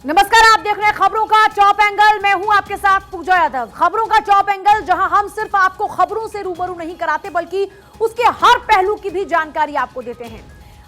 नमस्कार, आप देख रहे हैं खबरों का टॉप एंगल। मैं हूं आपके साथ पूजा यादव। खबरों का टॉप एंगल, जहां हम सिर्फ आपको खबरों से रूबरू नहीं कराते बल्कि उसके हर पहलू की भी जानकारी आपको देते हैं।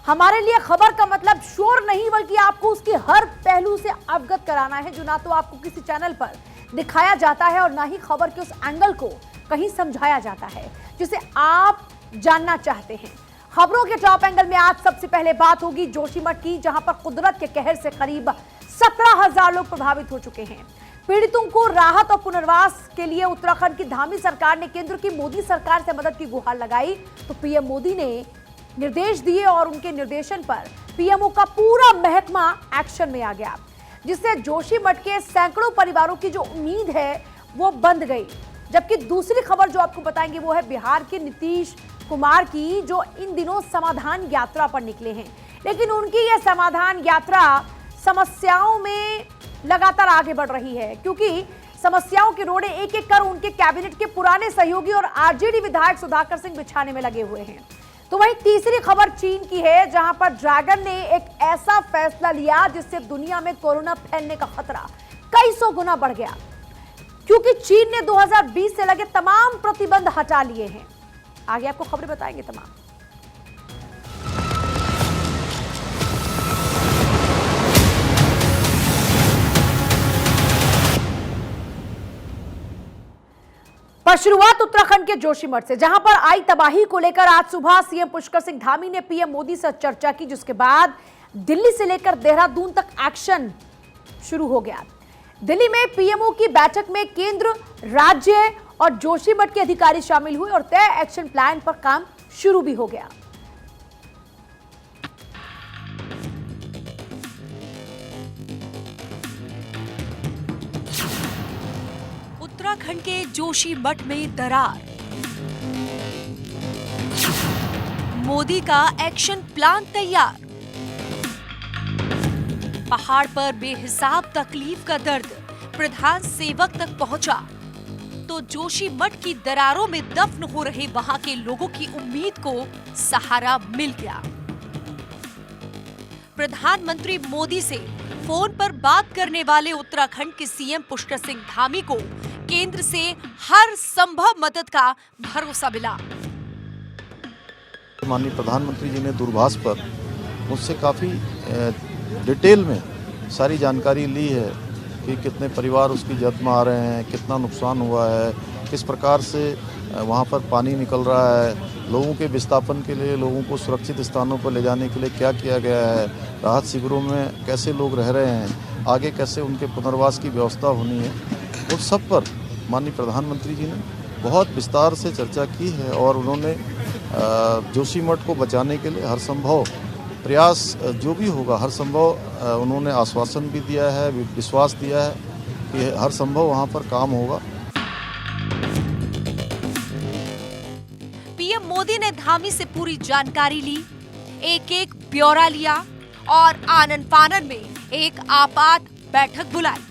हमारे लिए खबर का मतलब शोर नहीं, बल्कि आपको उसके हर पहलू से अवगत कराना है, जो ना तो आपको किसी चैनल पर दिखाया जाता है और ना ही खबर के उस एंगल को कहीं समझाया जाता है जिसे आप जानना चाहते हैं। खबरों के टॉप एंगल में आज सबसे पहले बात होगी जोशीमठ की, जहां पर कुदरत के कहर से करीब 17,000 लोग प्रभावित हो चुके हैं। पीड़ितों को राहत और पुनर्वास के लिए उत्तराखंड की धामी सरकार ने केंद्र की मोदी सरकार से मदद की गुहार लगाई, तो पीएम मोदी ने निर्देश दिए और उनके निर्देशन पर पीएमओ का पूरा महकमा एक्शन में आ गया, जिससे जोशीमठ के सैकड़ों परिवारों की जो उम्मीद है वो बंद गई। जबकि दूसरी खबर जो आपको बताएंगे वो है बिहार के नीतीश कुमार की, जो इन दिनों समाधान यात्रा पर निकले हैं, लेकिन उनकी यह समाधान यात्रा समस्याओं में लगातार आगे बढ़ रही है, क्योंकि समस्याओं के रोड़े एक एक कर उनके कैबिनेट के पुराने सहयोगी और आरजेडी विधायक सुधाकर सिंह बिछाने में लगे हुए हैं। तो वहीं तीसरी खबर चीन की है, जहां पर ड्रैगन ने एक ऐसा फैसला लिया जिससे दुनिया में कोरोना फैलने का खतरा कई सौ गुना बढ़ गया, क्योंकि चीन ने 2020 से लगे तमाम प्रतिबंध हटा लिए हैं। आगे आपको खबरें बताएंगे तमाम। पर शुरुआत उत्तराखंड के जोशीमठ से, जहां पर आई तबाही को लेकर आज सुबह सीएम पुष्कर सिंह धामी ने पीएम मोदी से चर्चा की, जिसके बाद दिल्ली से लेकर देहरादून तक एक्शन शुरू हो गया। दिल्ली में पीएमओ की बैठक में केंद्र, राज्य और जोशीमठ के अधिकारी शामिल हुए और तय एक्शन प्लान पर काम शुरू भी हो गया। उत्तराखंड के जोशीमठ में दरार, मोदी का एक्शन प्लान तैयार। पहाड़ पर बेहिसाब तकलीफ का दर्द प्रधान सेवक तक पहुंचा, तो जोशीमठ की दरारों में दफन हो रहे वहां के लोगों की उम्मीद को सहारा मिल गया। प्रधानमंत्री मोदी से फोन पर बात करने वाले उत्तराखंड के सीएम पुष्कर सिंह धामी को केंद्र से हर संभव मदद का भरोसा मिला। माननीय प्रधानमंत्री जी ने दूरभाष पर मुझसे काफ़ी डिटेल में सारी जानकारी ली है कि कितने परिवार उसकी जद में आ रहे हैं, कितना नुकसान हुआ है, किस प्रकार से वहाँ पर पानी निकल रहा है, लोगों के विस्थापन के लिए, लोगों को सुरक्षित स्थानों पर ले जाने के लिए क्या किया गया है, राहत शिविरों में कैसे लोग रह रहे हैं, आगे कैसे उनके पुनर्वास की व्यवस्था होनी है, उन सब पर माननीय प्रधानमंत्री जी ने बहुत विस्तार से चर्चा की है और उन्होंने जोशीमठ को बचाने के लिए हर संभव प्रयास जो भी होगा, हर संभव उन्होंने आश्वासन भी दिया है, विश्वास दिया है कि हर संभव वहाँ पर काम होगा। पीएम मोदी ने धामी से पूरी जानकारी ली, एक एक ब्यौरा लिया और आनन फानन में एक आपात बैठक बुलाई।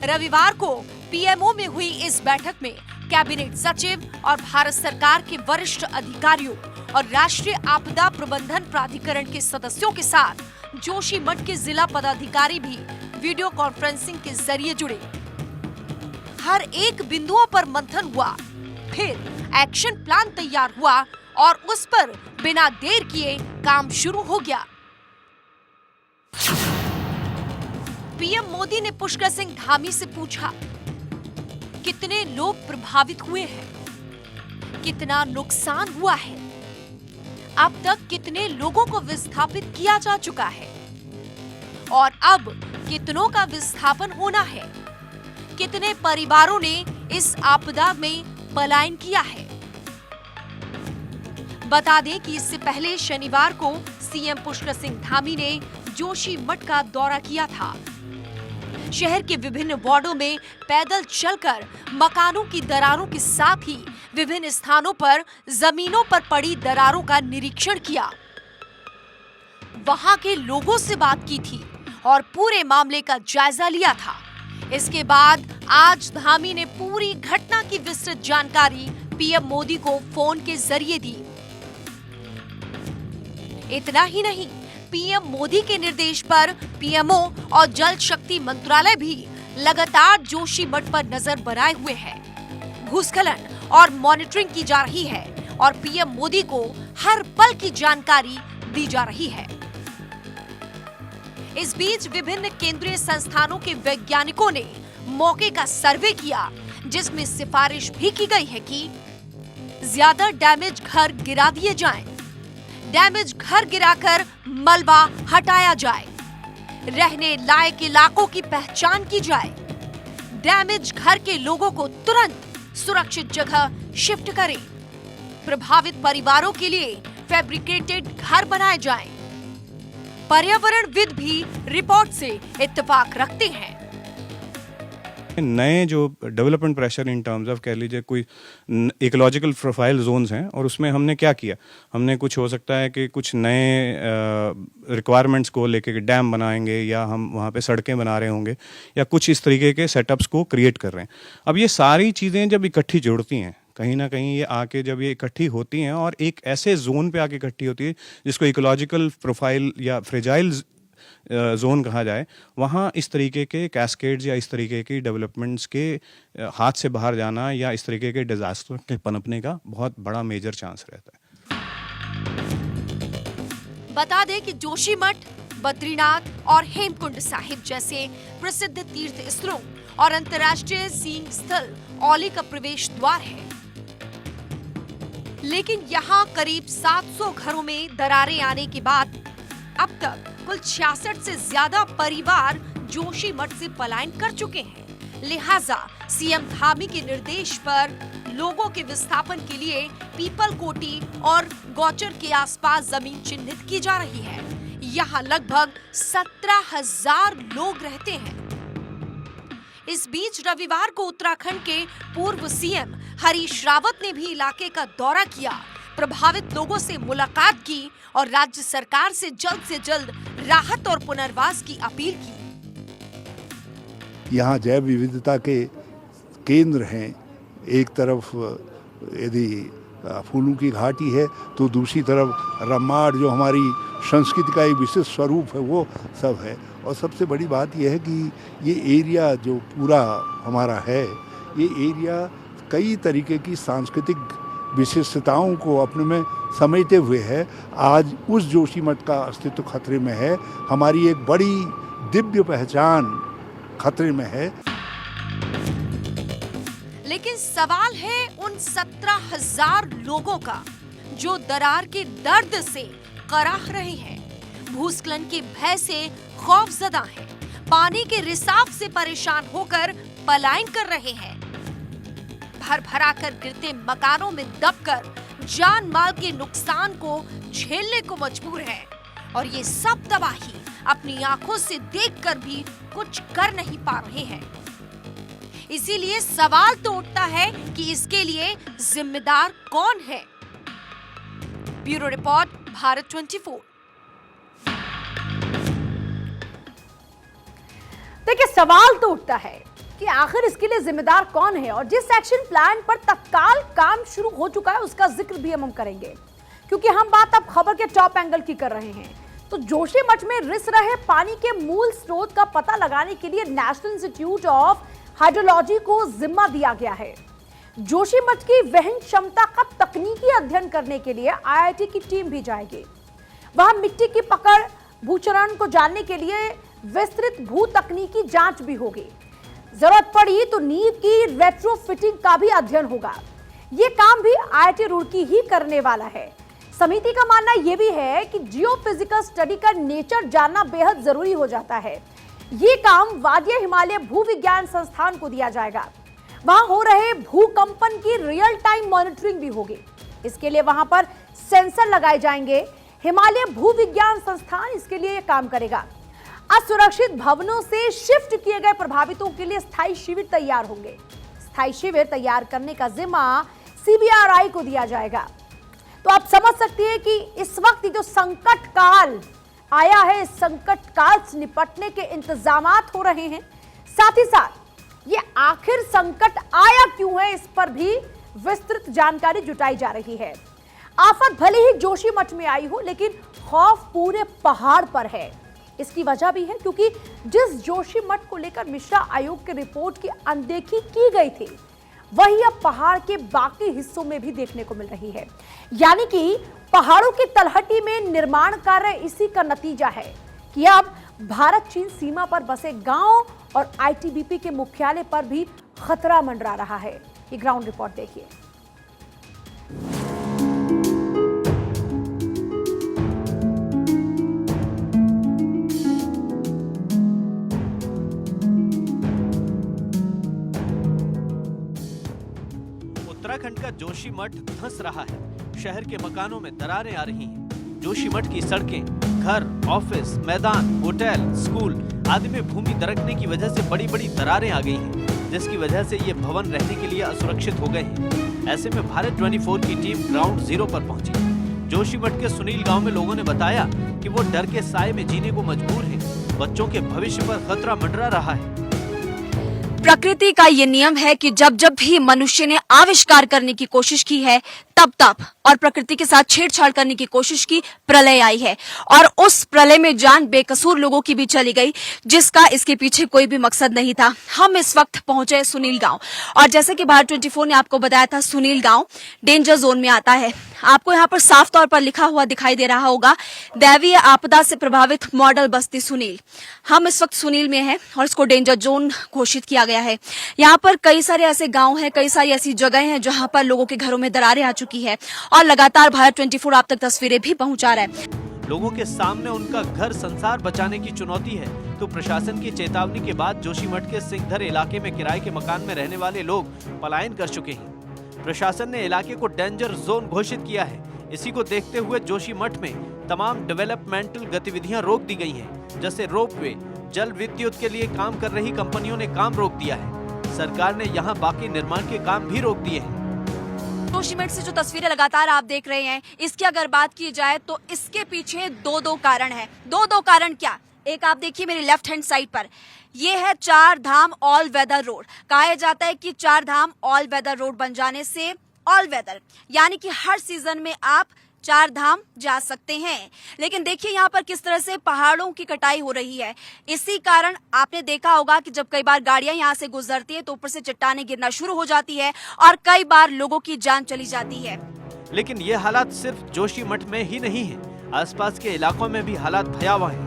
रविवार को पीएमओ में हुई इस बैठक में कैबिनेट सचिव और भारत सरकार के वरिष्ठ अधिकारियों और राष्ट्रीय आपदा प्रबंधन प्राधिकरण के सदस्यों के साथ जोशीमठ के जिला पदाधिकारी भी वीडियो कॉन्फ्रेंसिंग के जरिए जुड़े। हर एक बिंदुओं पर मंथन हुआ, फिर एक्शन प्लान तैयार हुआ और उस पर बिना देर किए काम शुरू हो गया। पीएम मोदी ने पुष्कर सिंह धामी से पूछा, कितने लोग प्रभावित हुए हैं, कितना नुकसान हुआ है, अब तक कितने लोगों को विस्थापित किया जा चुका है और अब कितनों का विस्थापन होना है, कितने परिवारों ने इस आपदा में पलायन किया है। बता दें कि इससे पहले शनिवार को सीएम पुष्कर सिंह धामी ने जोशीमठ का दौरा किया था। शहर के विभिन्न वार्डों में पैदल चलकर मकानों की दरारों के साथ ही विभिन्न स्थानों पर जमीनों पर पड़ी दरारों का निरीक्षण किया, वहां के लोगों से बात की थी और पूरे मामले का जायजा लिया था। इसके बाद आज धामी ने पूरी घटना की विस्तृत जानकारी पीएम मोदी को फोन के जरिए दी। इतना ही नहीं, पीएम मोदी के निर्देश पर पीएमओ और जल शक्ति मंत्रालय भी लगातार जोशीमठ पर नजर बनाए हुए है। भूस्खलन और मॉनिटरिंग की जा रही है और पीएम मोदी को हर पल की जानकारी दी जा रही है। इस बीच विभिन्न केंद्रीय संस्थानों के वैज्ञानिकों ने मौके का सर्वे किया, जिसमें सिफारिश भी की गई है कि ज्यादा डैमेज घर गिरा दिए जाएं, डैमेज घर गिराकर मलबा हटाया जाए, रहने लायक इलाकों की पहचान की जाए, डैमेज घर के लोगों को तुरंत सुरक्षित जगह शिफ्ट करें, प्रभावित परिवारों के लिए फैब्रिकेटेड घर बनाए जाएं। पर्यावरणविद भी रिपोर्ट से इत्तेफाक रखते हैं। नए जो development pressure in terms of कह लीजिए कोई इकोलॉजिकल प्रोफाइल जोन्स हैं, और उसमें हमने क्या किया, हमने कुछ हो सकता है कि कुछ नए रिक्वायरमेंट्स को लेके डैम बनाएंगे, या हम वहाँ पे सड़कें बना रहे होंगे, या कुछ इस तरीके के सेटअप्स को क्रिएट कर रहे हैं। अब ये सारी चीज़ें जब इकट्ठी जुड़ती हैं, कहीं ना कहीं ये आके जब ये इकट्ठी होती हैं और एक ऐसे जोन पे आके इकट्ठी होती है जिसको इकोलॉजिकल प्रोफाइल या फ्रेजाइल जोन कहा जाए, वहाँ इस तरीके के कैस्केड्स या इस तरीके की डेवलपमेंट्स के हाथ से बाहर जाना या इस तरीके के डिजास्टर के पनपने का बहुत बड़ा मेजर चांस रहता है। बता दें कि जोशीमठ, बद्रीनाथ और हेमकुंड साहिब जैसे प्रसिद्ध तीर्थ स्थलों और अंतर्राष्ट्रीय सीइंग स्थल औली का प्रवेश द्वार है, लेकिन यहाँ करीब 700 घरों में दरारें आने के बाद अब तक कुल 66 से ज्यादा परिवार जोशीमठ से पलायन कर चुके हैं। लिहाजा सीएम धामी के निर्देश पर लोगों के विस्थापन के लिए पीपल कोटी और गौचर के आसपास जमीन चिन्हित की जा रही है। यहाँ लगभग 17,000 लोग रहते हैं। इस बीच रविवार को उत्तराखंड के पूर्व सीएम हरीश रावत ने भी इलाके का दौरा किया, प्रभावित लोगों से मुलाकात की और राज्य सरकार से जल्द राहत और पुनर्वास की अपील की। यहाँ जैव विविधता के केंद्र हैं। एक तरफ यदि फूलों की घाटी है तो दूसरी तरफ रम्माड़ जो हमारी संस्कृति का एक विशिष्ट स्वरूप है, वो सब है। और सबसे बड़ी बात यह है कि ये एरिया जो पूरा हमारा है, ये एरिया कई तरीके की सांस्कृतिक विशिष्टताओं को अपने में समेटे हुए है। आज उस जोशीमठ का अस्तित्व खतरे में है, हमारी एक बड़ी दिव्य पहचान खतरे में है। लेकिन सवाल है उन 17,000 लोगों का जो दरार के दर्द से कराह रहे हैं, भूस्खलन के भय से खौफजदा हैं, पानी के रिसाव से परेशान होकर पलायन कर रहे हैं, भर भरा कर गिरते मकानों में दबकर जान माल के नुकसान को झेलने को मजबूर है, और ये सब तबाही अपनी आंखों से देखकर भी कुछ कर नहीं पा रहे हैं। इसीलिए सवाल तो उठता है कि इसके लिए जिम्मेदार कौन है। Bureau report, Bharat 24। देखिए, सवाल तो उठता है कि आखिर इसके लिए जिम्मेदार कौन है, और जिस एक्शन प्लान पर तत्काल काम शुरू हो चुका है उसका जिक्र भी हम करेंगे, क्योंकि हम बात अब खबर के टॉप एंगल की कर रहे हैं। तो जोशीमठ में रिस रहे पानी के मूल स्रोत का पता लगाने के लिए नेशनल इंस्टीट्यूट ऑफ हाइड्रोलॉजी को जिम्मा दिया गया है। जोशीमठ की वहन क्षमता का तकनीकी अध्ययन करने के लिए आईआईटी की टीम भी जाएगी। वहां मिट्टी की पकड़, भूचरण को जानने के लिए विस्तृत भू तकनीकी जांच भी होगी। जरूरत पड़ी तो नींव की रेट्रोफिटिंग का भी अध्ययन होगा। ये काम भी आईआईटी रुड़की ही करने वाला है। समिति का मानना यह भी है कि जियोफिजिकल स्टडी का नेचर जानना बेहद जरूरी हो जाता है। ये काम वादिया हिमालय भूविज्ञान संस्थान को दिया जाएगा। वहां हो रहे भूकंपन की रियल टाइम मॉनिटरिंग भी होगी। इसके लिए वहां पर सेंसर लगाए जाएंगे। हिमालय भूविज्ञान संस्थान इसके लिए काम करेगा। असुरक्षित भवनों से शिफ्ट किए गए प्रभावितों के लिए स्थायी शिविर तैयार होंगे। स्थायी शिविर तैयार करने का जिम्मा सीबीआरआई को दिया जाएगा। तो आप समझ सकते हैं कि इस वक्त जो संकट काल आया है, इस संकट काल से निपटने के इंतजामात हो रहे हैं। साथ ही साथ ये आखिर संकट आया क्यों है, इस पर भी विस्तृत जानकारी जुटाई जा रही है। आफत भले ही जोशीमठ में आई हो, लेकिन खौफ पूरे पहाड़ पर है। इसकी वजह भी है क्योंकि जिस जोशीमठ को लेकर मिश्रा आयोग की रिपोर्ट की अनदेखी की गई थी, वही अब पहाड़ के बाकी हिस्सों में भी देखने को मिल रही है। यानी कि पहाड़ों की तलहटी में निर्माण कार्य इसी का नतीजा है कि अब भारत चीन सीमा पर बसे गांव और आईटीबीपी के मुख्यालय पर भी खतरा मंडरा रहा है। ये ग्राउंड रिपोर्ट देखिए। उत्तराखंड का जोशीमठ धंस रहा है। शहर के मकानों में दरारें आ रही हैं। जोशीमठ की सड़कें, घर, ऑफिस, मैदान, होटल, स्कूल आदि में भूमि दरकने की वजह से बड़ी बड़ी दरारें आ गई हैं, जिसकी वजह से ये भवन रहने के लिए असुरक्षित हो गए हैं। ऐसे में भारत 24 की टीम ग्राउंड जीरो पर पहुंची। जोशीमठ के सुनील गांव में लोगों ने बताया कि वो डर के साए में जीने को मजबूर हैं। बच्चों के भविष्य पर खतरा मंडरा रहा है। प्रकृति का ये नियम है कि जब जब भी मनुष्य ने आविष्कार करने की कोशिश की है, तब और प्रकृति के साथ छेड़छाड़ करने की कोशिश की, प्रलय आई है। और उस प्रलय में जान बेकसूर लोगों की भी चली गई, जिसका इसके पीछे कोई भी मकसद नहीं था। हम इस वक्त पहुंचे सुनील गांव, और जैसे कि भारत 24 ने आपको बताया था, सुनील गांव डेंजर जोन में आता है। आपको यहाँ पर साफ तौर पर लिखा हुआ दिखाई दे रहा होगा, दैवीय आपदा से प्रभावित मॉडल बस्ती सुनील। हम इस वक्त सुनील में हैं और इसको डेंजर जोन घोषित किया गया है। यहाँ पर कई सारे ऐसे गांव हैं, कई सारी ऐसी जगह हैं जहां पर लोगों के घरों में दरारें आ चुकी है, और लगातार भारत 24 आप तक तस्वीरें भी पहुंचा रहा है। लोगों के सामने उनका घर संसार बचाने की चुनौती है, तो प्रशासन की चेतावनी के बाद जोशीमठ के सिंहधर इलाके में किराए के मकान में रहने वाले लोग पलायन कर चुके हैं। प्रशासन ने इलाके को डेंजर जोन घोषित किया है। इसी को देखते हुए जोशीमठ में तमाम डेवलपमेंटल गतिविधियां रोक दी गई हैं, जैसे रोपवे, जल विद्युत के लिए काम कर रही कंपनियों ने काम रोक दिया है। सरकार ने यहाँ बाकी निर्माण के काम भी रोक दिए हैं। जोशीमठ से जो तस्वीरें लगातार आप देख रहे हैं, इसकी अगर बात की जाए तो इसके पीछे दो कारण हैं। दो कारण क्या? एक आप देखिए मेरी लेफ्ट हैंड साइड पर, ये है चार धाम ऑल वेदर रोड। कहा जाता है कि चार धाम ऑल वेदर रोड बन जाने से, ऑल वेदर यानी कि हर सीजन में आप चार धाम जा सकते हैं। लेकिन देखिए यहाँ पर किस तरह से पहाड़ों की कटाई हो रही है। इसी कारण आपने देखा होगा कि जब कई बार गाड़ियां यहाँ से गुजरती है तो ऊपर से चट्टानें गिरना शुरू हो जाती है और कई बार लोगों की जान चली जाती है। लेकिन ये हालात सिर्फ जोशीमठ में ही नहीं है, आसपास के इलाकों में भी हालात भयावह हैं,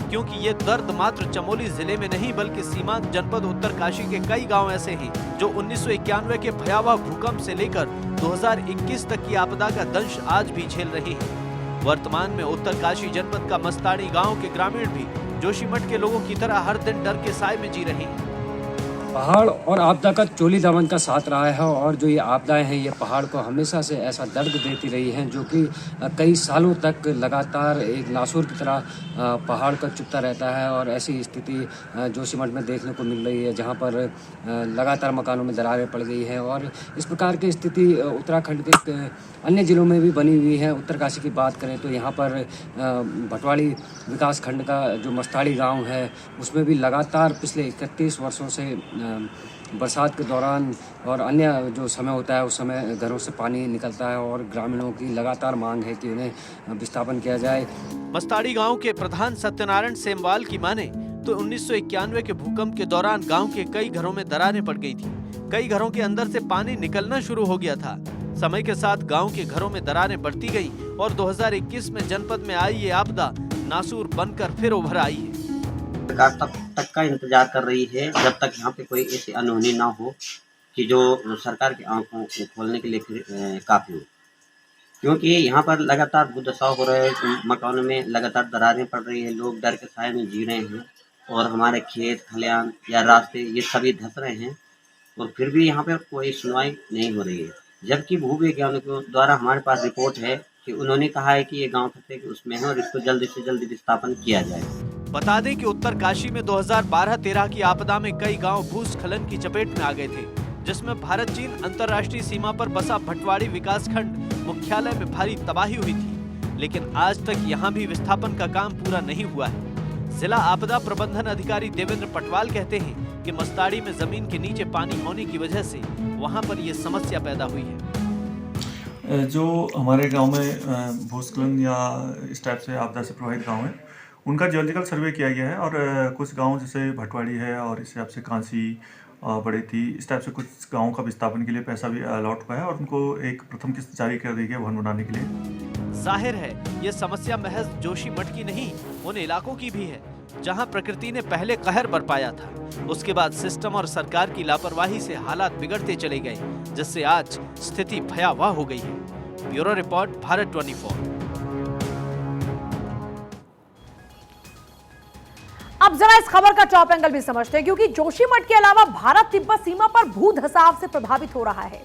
क्योंकि ये दर्द मात्र चमोली जिले में नहीं बल्कि सीमांत जनपद उत्तरकाशी के कई गांव ऐसे हैं जो 1991 के भयावह भूकंप से लेकर 2021 तक की आपदा का दंश आज भी झेल रहे हैं। वर्तमान में उत्तरकाशी जनपद का मस्ताड़ी गांव के ग्रामीण भी जोशीमठ के लोगों की तरह हर दिन डर के साए में जी रहे हैं। पहाड़ और आपदा का चोली दामन का साथ रहा है, और जो ये आपदाएं हैं ये पहाड़ को हमेशा से ऐसा दर्द देती रही हैं जो कि कई सालों तक लगातार एक नासूर की तरह पहाड़ का चुपता रहता है। और ऐसी स्थिति जोशीमठ में देखने को मिल रही है, जहां पर लगातार मकानों में दरारें पड़ गई हैं। और इस प्रकार की स्थिति उत्तराखंड के अन्य जिलों में भी बनी हुई है। उत्तरकाशी की बात करें तो यहाँ पर भटवाड़ी विकास खंड का जो मस्ताड़ी गाँव है, उसमें भी लगातार पिछले 31 वर्षों से बरसात के दौरान और अन्य जो समय होता है उस समय घरों से पानी निकलता है, और ग्रामीणों की लगातार मांग है कि उन्हें विस्थापन किया जाए। मस्ताड़ी गांव के प्रधान सत्यनारायण सेमवाल की माने तो 1991 के भूकंप के दौरान गांव के कई घरों में दरारें पड़ गई थी। कई घरों के अंदर से पानी निकलना शुरू हो गया था। समय के साथ गांव के घरों में दरारें बढ़ती गई और 2021 में जनपद में आई ये आपदा नासूर बनकर फिर उभर आई है। सरकार तब तक का इंतजार कर रही है जब तक यहाँ पे कोई ऐसी अनहोनी ना हो कि जो सरकार की आंखों को खोलने के लिए फिर काफी हो, क्योंकि यहाँ पर लगातार दुर्दशा हो रहे हैं। मकानों में लगातार दरारें पड़ रही है, लोग डर के साए में जी रहे हैं, और हमारे खेत खलियान या रास्ते ये सभी धंस रहे हैं, और फिर भी यहाँ पर कोई सुनवाई नहीं हो रही है। जबकि भूवैज्ञानिकों द्वारा हमारे पास रिपोर्ट है कि उन्होंने कहा है कि ये गांव खतरे के उसमें है और इसको जल्दी से जल्दी विस्थापन किया जाए। बता दें कि उत्तरकाशी में 2012-13 की आपदा में कई गांव भूस्खलन की चपेट में आ गए थे, जिसमें भारत चीन अंतर्राष्ट्रीय सीमा पर बसा भटवाड़ी विकासखंड मुख्यालय में भारी तबाही हुई थी। लेकिन आज तक यहां भी विस्थापन का काम पूरा नहीं हुआ है। जिला आपदा प्रबंधन अधिकारी देवेंद्र पटवाल कहते हैं कि मस्ताड़ी में जमीन के नीचे पानी होने की वजह से वहां पर ये समस्या पैदा हुई है। जो हमारे गांव में भूस्खलन या इस टाइप से आपदा से प्रभावित गांव हैं उनका जियोलॉजिकल सर्वे किया गया है और कुछ गांव जैसे भटवाड़ी है और इस हिसाब से कांसी बड़ी थी, इस टाइप से कुछ गाँवों का विस्थापन के लिए पैसा भी अलॉट हुआ है और उनको एक प्रथम किस्त जारी कर दी गई भवन बनाने के लिए। जाहिर है ये समस्या महज जोशीमठ की नहीं, उन इलाकों की भी है जहां प्रकृति ने पहले कहर बरपाया था। उसके बाद सिस्टम और सरकार की लापरवाही से हालात बिगड़ते चले गए, जिससे आज स्थिति भयावह हो गई है। Bureau report, Bharat 24। अब जरा इस खबर का टॉप एंगल भी समझते हैं, क्योंकि जोशीमठ के अलावा भारत तिब्बत सीमा पर भू धसाव से प्रभावित हो रहा है।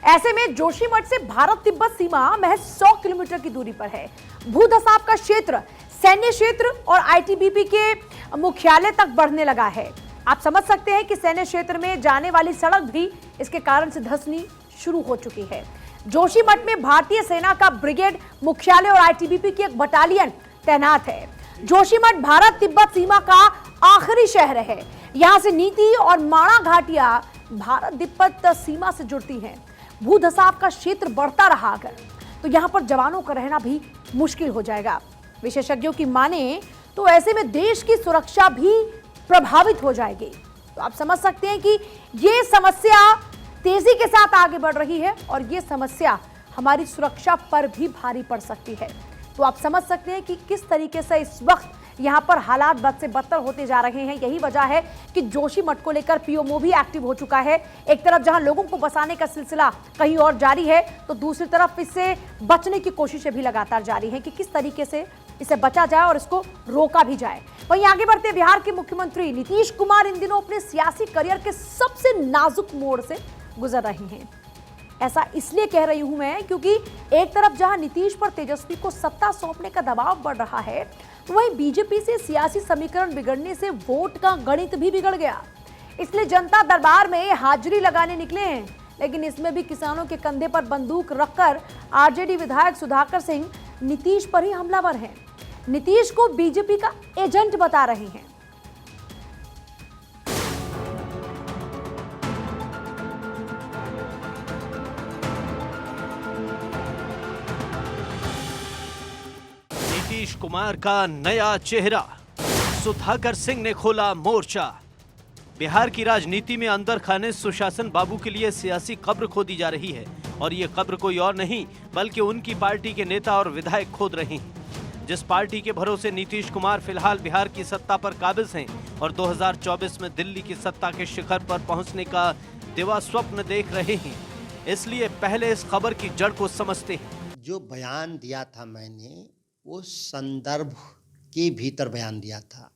ऐसे में जोशीमठ से भारत तिब्बत सीमा महज 100 किलोमीटर की दूरी पर है। भू धसाव का क्षेत्र सैन्य क्षेत्र और आईटीबीपी के मुख्यालय तक बढ़ने लगा है। आप समझ सकते हैं कि सैन्य क्षेत्र में जाने वाली सड़क भी इसके कारण से धंसनी शुरू हो चुकी है। जोशीमठ में भारतीय सेना का ब्रिगेड मुख्यालय और आईटीबीपी की एक बटालियन तैनात है। जोशीमठ भारत तिब्बत सीमा का आखिरी शहर है। यहां से नीति और माणा घाटियां भारत तिब्बत सीमा से जुड़ती हैं। भू धसाव का क्षेत्र बढ़ता रहा अगर तो यहां पर जवानों का रहना भी मुश्किल हो जाएगा। विशेषज्ञों की माने तो ऐसे में देश की सुरक्षा भी प्रभावित हो जाएगी। तो आप समझ सकते हैं कि ये समस्या तेजी के साथ आगे बढ़ रही है और ये समस्या हमारी सुरक्षा पर भी भारी पड़ सकती है। तो आप समझ सकते हैं कि किस तरीके से इस वक्त यहां पर हालात बद से बदतर होते जा रहे हैं। यही वजह है कि जोशीमठ को लेकर पीएमओ भी एक्टिव हो चुका है। एक तरफ जहां लोगों को बसाने का सिलसिला कहीं और जारी है, तो दूसरी तरफ इससे बचने की कोशिशें भी लगातार जारी हैं कि किस तरीके से इसे बचा जाए और इसको रोका भी जाए। वहीं आगे बढ़ते बिहार के मुख्यमंत्री नीतीश कुमार इन दिनों अपने सियासी करियर के सबसे नाजुक मोड़ से गुजर रहे हैं। ऐसा इसलिए कह रही हूं मैं क्योंकि एक तरफ जहां नीतीश पर तेजस्वी को सत्ता सौंपने का दबाव बढ़ रहा है, तो वहीं बीजेपी से सियासी समीकरण बिगड़ने से वोट का गणित भी बिगड़ गया। इसलिए जनता दरबार में हाजिरी लगाने निकले हैं, लेकिन इसमें भी किसानों के कंधे पर बंदूक रखकर आरजेडी विधायक सुधाकर सिंह नीतीश पर ही हमलावर हैं। नीतीश को बीजेपी का एजेंट बता रहे हैं। नीतीश कुमार का नया चेहरा, सुधाकर सिंह ने खोला मोर्चा। बिहार की राजनीति में अंदर खाने सुशासन बाबू के लिए सियासी कब्र खोदी जा रही है और ये कब्र कोई और नहीं बल्कि उनकी पार्टी के नेता और विधायक खोद रहे हैं। जिस पार्टी के भरोसे नीतीश कुमार फिलहाल बिहार की सत्ता पर काबिज हैं और 2024 में दिल्ली की सत्ता के शिखर पर पहुंचने का दिवा स्वप्न देख रहे हैं, इसलिए पहले इस खबर की जड़ को समझते हैं। जो बयान दिया था मैंने, वो संदर्भ के भीतर बयान दिया था।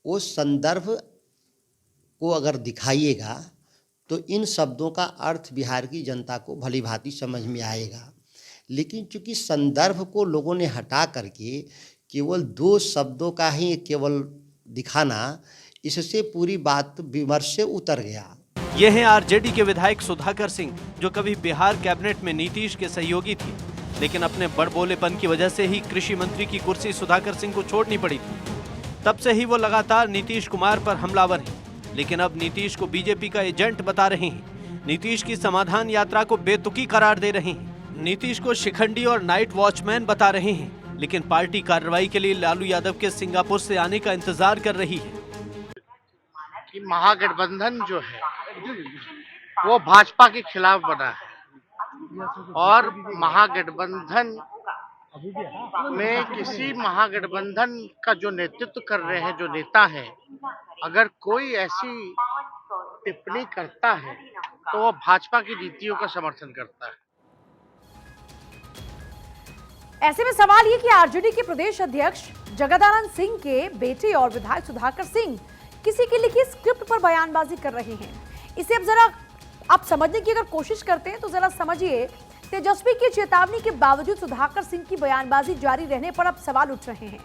वो संदर्भ को अगर दिखाइएगा तो इन शब्दों का अर्थ बिहार की जनता को भली भांति समझ में आएगा। लेकिन चूंकि संदर्भ को लोगों ने हटा करके केवल 2 शब्दों का ही केवल दिखाना, इससे पूरी बात विमर्श से उतर गया। ये हैं आरजेडी के विधायक सुधाकर सिंह, जो कभी बिहार कैबिनेट में नीतीश के सहयोगी थे, लेकिन अपने बड़बोलेपन की वजह से ही कृषि मंत्री की कुर्सी सुधाकर सिंह को छोड़नी पड़ी थी। तब से ही वो लगातार नीतीश कुमार पर हमलावर हैं, लेकिन अब नीतीश को बीजेपी का एजेंट बता रहे हैं। नीतीश की समाधान यात्रा को बेतुकी करार दे रहे हैं। नीतीश को शिखंडी और नाइट वॉचमैन बता रहे हैं, लेकिन पार्टी कार्रवाई के लिए लालू यादव के सिंगापुर से आने का इंतजार कर रही है। कि महागठबंधन जो है वो भाजपा के खिलाफ बना है और महागठबंधन में किसी महागठबंधन का जो नेतृत्व कर रहे हैं, जो नेता हैं, अगर कोई ऐसी टिप्पणी करता है तो वो भाजपा की नीतियों का समर्थन करता है। ऐसे में सवाल ये कि आरजेडी के प्रदेश अध्यक्ष जगदानंद सिंह के बेटे और विधायक सुधाकर सिंह किसी के लिखी स्क्रिप्ट पर बयानबाजी कर रहे हैं। इसे अब जरा आप समझने की अगर कोशिश करते हैं तो जरा समझिए, तेजस्वी की चेतावनी के बावजूद सुधाकर सिंह की बयानबाजी जारी रहने पर अब सवाल उठ रहे हैं।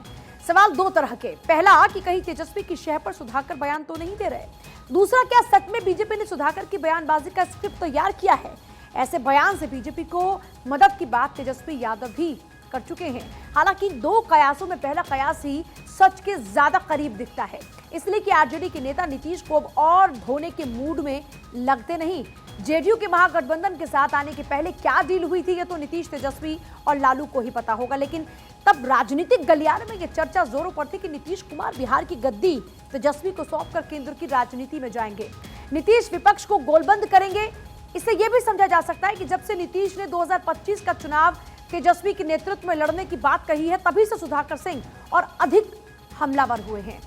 सवाल 2 तरह के। पहला कि कहीं तेजस्वी की शह पर सुधाकर बयान तो नहीं दे रहे। दूसरा, क्या सच में बीजेपी ने सुधाकर की बयानबाजी का स्क्रिप्ट तैयार किया है? ऐसे बयान से बीजेपी को मदद की बात तेजस्वी यादव भी कर चुके हैं। हालांकि 2 कयासों में पहला कयास ही सच के ज्यादा करीब दिखता है, इसलिए कि आरजेडी के नेता नीतीश को अब और धोने के मूड में लगते नहीं। जेडीयू के महागठबंधन के साथ आने के पहले क्या डील हुई थी, ये तो नीतीश, तेजस्वी और लालू को ही पता होगा, लेकिन तब राजनीतिक गलियारे में ये चर्चा जोरों पर थी कि नीतीश कुमार बिहार की गद्दी तेजस्वी को सौंपकर केंद्र की राजनीति में जाएंगे। नीतीश विपक्ष को गोलबंद करेंगे। इससे यह भी समझा जा सकता है कि जब से नीतीश ने 2025 का चुनाव तेजस्वी के नेतृत्व में लड़ने की बात कही है, तभी से सुधाकर सिंह और अधिक हमलावर हुए हैं।